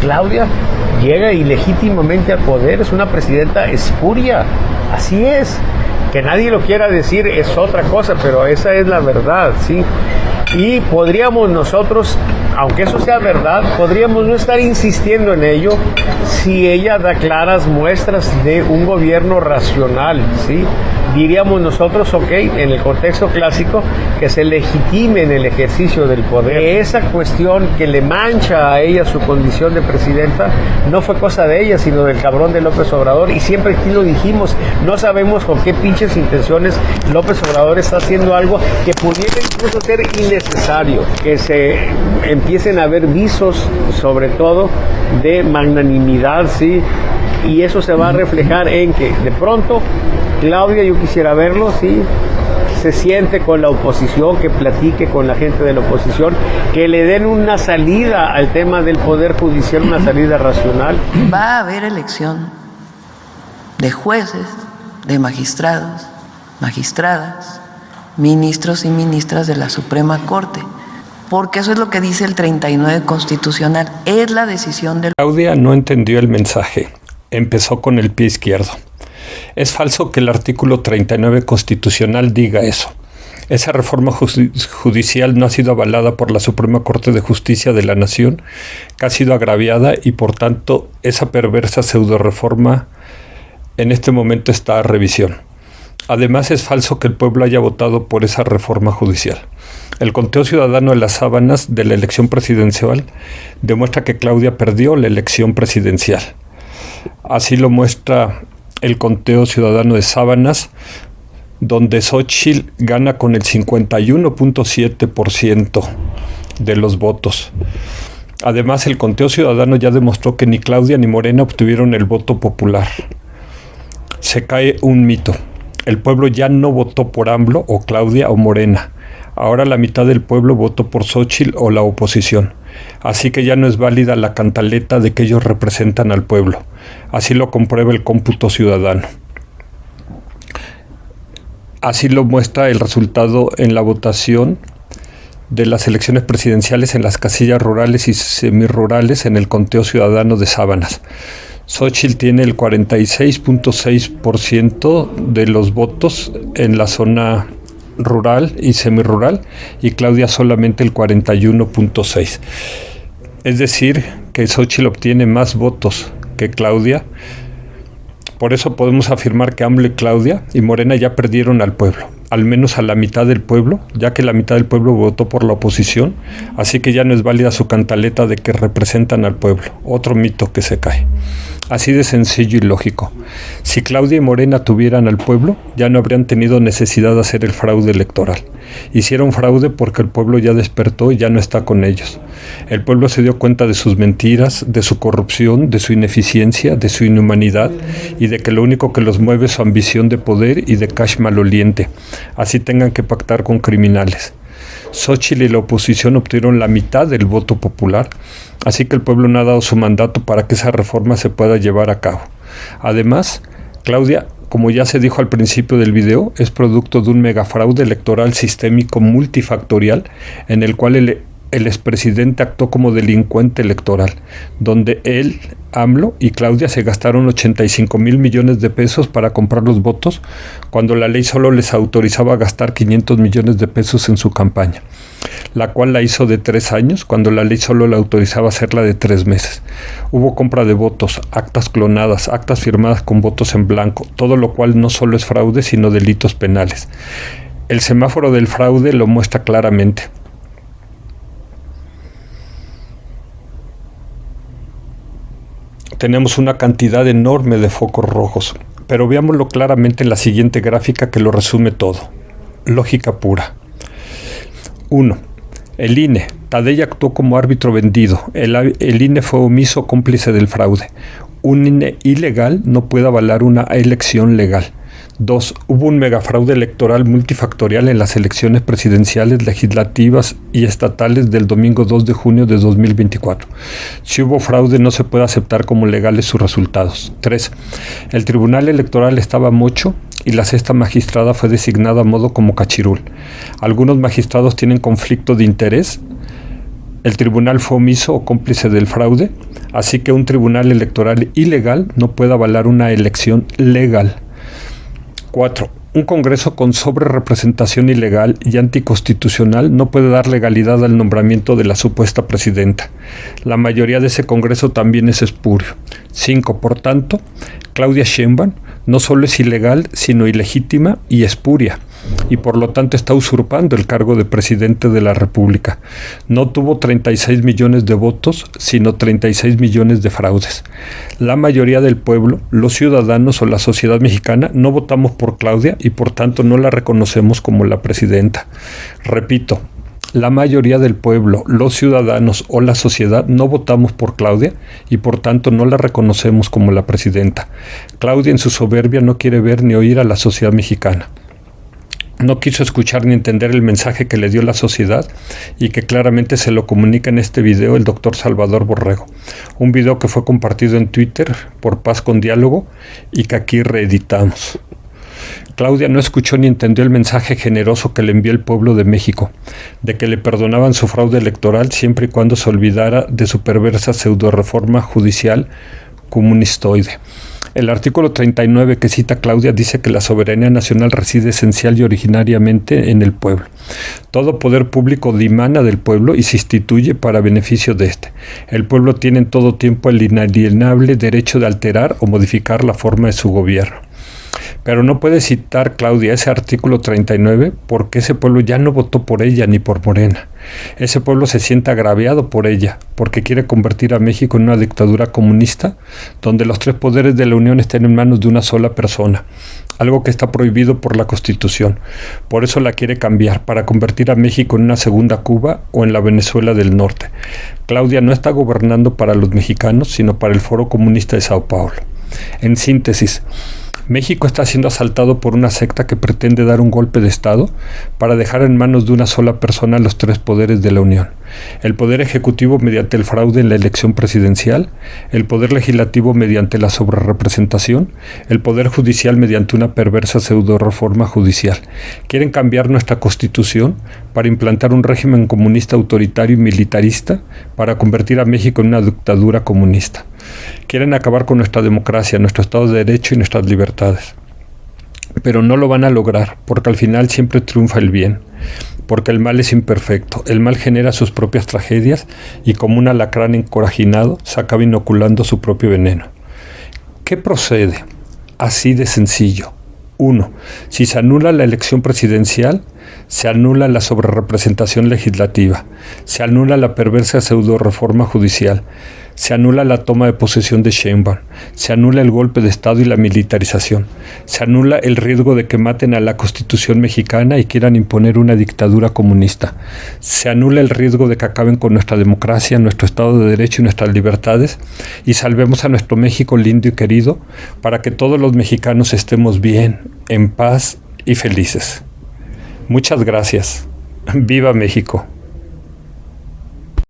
Claudia llega ilegítimamente al poder, es una presidenta espuria, así es. Que nadie lo quiera decir es otra cosa, pero esa es la verdad, ¿sí? Y podríamos nosotros, aunque eso sea verdad, podríamos no estar insistiendo en ello si ella da claras muestras de un gobierno racional, ¿sí? Diríamos nosotros, ok, en el contexto clásico, que se legitime en el ejercicio del poder. Esa cuestión que le mancha a ella su condición de presidenta no fue cosa de ella, sino del cabrón de López Obrador, y siempre aquí lo dijimos, no sabemos con qué pinches intenciones López Obrador está haciendo algo que pudiera incluso ser innecesario, que se empiecen a ver visos, sobre todo, de magnanimidad, ¿sí? Y eso se va a reflejar en que, de pronto, Claudia, yo quisiera verlo, sí, se siente con la oposición, que platique con la gente de la oposición, que le den una salida al tema del Poder Judicial, una salida racional. Va a haber elección de jueces, de magistrados, magistradas, ministros y ministras de la Suprema Corte, porque eso es lo que dice el 39 constitucional, es la decisión del... Claudia no entendió el mensaje, empezó con el pie izquierdo. Es falso que el artículo 39 constitucional diga eso. Esa reforma judicial no ha sido avalada por la Suprema Corte de Justicia de la Nación, que ha sido agraviada, y por tanto esa perversa pseudo-reforma en este momento está a revisión. Además, es falso que el pueblo haya votado por esa reforma judicial. El conteo ciudadano de las sábanas de la elección presidencial demuestra que Claudia perdió la elección presidencial. Así lo muestra el conteo ciudadano de sábanas, donde Xóchitl gana con el 51.7% de los votos. Además, el conteo ciudadano ya demostró que ni Claudia ni Morena obtuvieron el voto popular. Se cae un mito. El pueblo ya no votó por AMLO o Claudia o Morena. Ahora la mitad del pueblo votó por Xóchitl o la oposición. Así que ya no es válida la cantaleta de que ellos representan al pueblo. Así lo comprueba el cómputo ciudadano. Así lo muestra el resultado en la votación de las elecciones presidenciales en las casillas rurales y semirrurales en el conteo ciudadano de sábanas. Xóchitl tiene el 46.6% de los votos en la zona rural y semirrural, y Claudia solamente el 41.6%. Es decir, que Xóchitl obtiene más votos que Claudia. Por eso podemos afirmar que AMLO y Claudia y Morena ya perdieron al pueblo, al menos a la mitad del pueblo, ya que la mitad del pueblo votó por la oposición, así que ya no es válida su cantaleta de que representan al pueblo. Otro mito que se cae. Así de sencillo y lógico. Si Claudia y Morena tuvieran al pueblo, ya no habrían tenido necesidad de hacer el fraude electoral. Hicieron fraude porque el pueblo ya despertó y ya no está con ellos. El pueblo se dio cuenta de sus mentiras, de su corrupción, de su ineficiencia, de su inhumanidad, y de que lo único que los mueve es su ambición de poder y de cash maloliente. Así tengan que pactar con criminales. Xóchitl y la oposición obtuvieron la mitad del voto popular, así que el pueblo no ha dado su mandato para que esa reforma se pueda llevar a cabo. Además, Claudia, como ya se dijo al principio del video, es producto de un megafraude electoral sistémico multifactorial en el cual el expresidente actuó como delincuente electoral, donde él, AMLO y Claudia se gastaron 85,000 millones de pesos para comprar los votos, cuando la ley solo les autorizaba a gastar 500 millones de pesos en su campaña, la cual la hizo de 3 años, cuando la ley solo le autorizaba hacerla de 3 meses. Hubo compra de votos, actas clonadas, actas firmadas con votos en blanco, todo lo cual no solo es fraude, sino delitos penales. El semáforo del fraude lo muestra claramente. Tenemos una cantidad enorme de focos rojos, pero veámoslo claramente en la siguiente gráfica que lo resume todo. Lógica pura. 1. El INE. Tadei actuó como árbitro vendido. El INE fue omiso, cómplice del fraude. Un INE ilegal no puede avalar una elección legal. 2. Hubo un megafraude electoral multifactorial en las elecciones presidenciales, legislativas y estatales del domingo 2 de junio de 2024. Si hubo fraude, no se puede aceptar como legales sus resultados. 3. El Tribunal Electoral estaba mocho y la 6ª magistrada fue designada a modo como cachirul. Algunos magistrados tienen conflicto de interés el tribunal fue omiso o cómplice del fraude, así que un tribunal electoral ilegal no puede avalar una elección legal. 4. Un Congreso con sobrerepresentación ilegal y anticonstitucional no puede dar legalidad al nombramiento de la supuesta presidenta. La mayoría de ese Congreso también es espurio. 5. Por tanto, Claudia Sheinbaum no solo es ilegal, sino ilegítima y espuria, y por lo tanto está usurpando el cargo de presidente de la República. No tuvo 36 millones de votos, sino 36 millones de fraudes. La mayoría del pueblo, los ciudadanos o la sociedad mexicana, no votamos por Claudia y por tanto no la reconocemos como la presidenta. Repito, la mayoría del pueblo, los ciudadanos o la sociedad no votamos por Claudia y por tanto no la reconocemos como la presidenta. Claudia en su soberbia no quiere ver ni oír a la sociedad mexicana. No quiso escuchar ni entender el mensaje que le dio la sociedad y que claramente se lo comunica en este video el doctor Salvador Borrego. Un video que fue compartido en Twitter por Paz con Diálogo y que aquí reeditamos. Claudia no escuchó ni entendió el mensaje generoso que le envió el pueblo de México, de que le perdonaban su fraude electoral siempre y cuando se olvidara de su perversa pseudo-reforma judicial comunistoide. El artículo 39 que cita Claudia dice que la soberanía nacional reside esencial y originariamente en el pueblo. Todo poder público dimana del pueblo y se instituye para beneficio de éste. El pueblo tiene en todo tiempo el inalienable derecho de alterar o modificar la forma de su gobierno. Pero no puede citar Claudia ese artículo 39 porque ese pueblo ya no votó por ella ni por Morena. Ese pueblo se siente agraviado por ella porque quiere convertir a México en una dictadura comunista donde los tres poderes de la Unión estén en manos de una sola persona, algo que está prohibido por la Constitución. Por eso la quiere cambiar, para convertir a México en una segunda Cuba o en la Venezuela del Norte. Claudia no está gobernando para los mexicanos, sino para el Foro Comunista de Sao Paulo. En síntesis, México está siendo asaltado por una secta que pretende dar un golpe de Estado para dejar en manos de una sola persona los tres poderes de la Unión. El poder ejecutivo mediante el fraude en la elección presidencial, el poder legislativo mediante la sobrerepresentación, el poder judicial mediante una perversa pseudo-reforma judicial. Quieren cambiar nuestra Constitución para implantar un régimen comunista autoritario y militarista para convertir a México en una dictadura comunista. Quieren acabar con nuestra democracia, nuestro Estado de Derecho y nuestras libertades. Pero no lo van a lograr, porque al final siempre triunfa el bien, porque el mal es imperfecto, el mal genera sus propias tragedias y como un alacrán encorajinado se acaba inoculando su propio veneno. ¿Qué procede? Así de sencillo. 1. Si se anula la elección presidencial, se anula la sobrerepresentación legislativa, se anula la perversa pseudo-reforma judicial, se anula la toma de posesión de Sheinbaum, se anula el golpe de Estado y la militarización, se anula el riesgo de que maten a la Constitución mexicana y quieran imponer una dictadura comunista, se anula el riesgo de que acaben con nuestra democracia, nuestro Estado de Derecho y nuestras libertades y salvemos a nuestro México lindo y querido para que todos los mexicanos estemos bien, en paz y felices. Muchas gracias. ¡Viva México!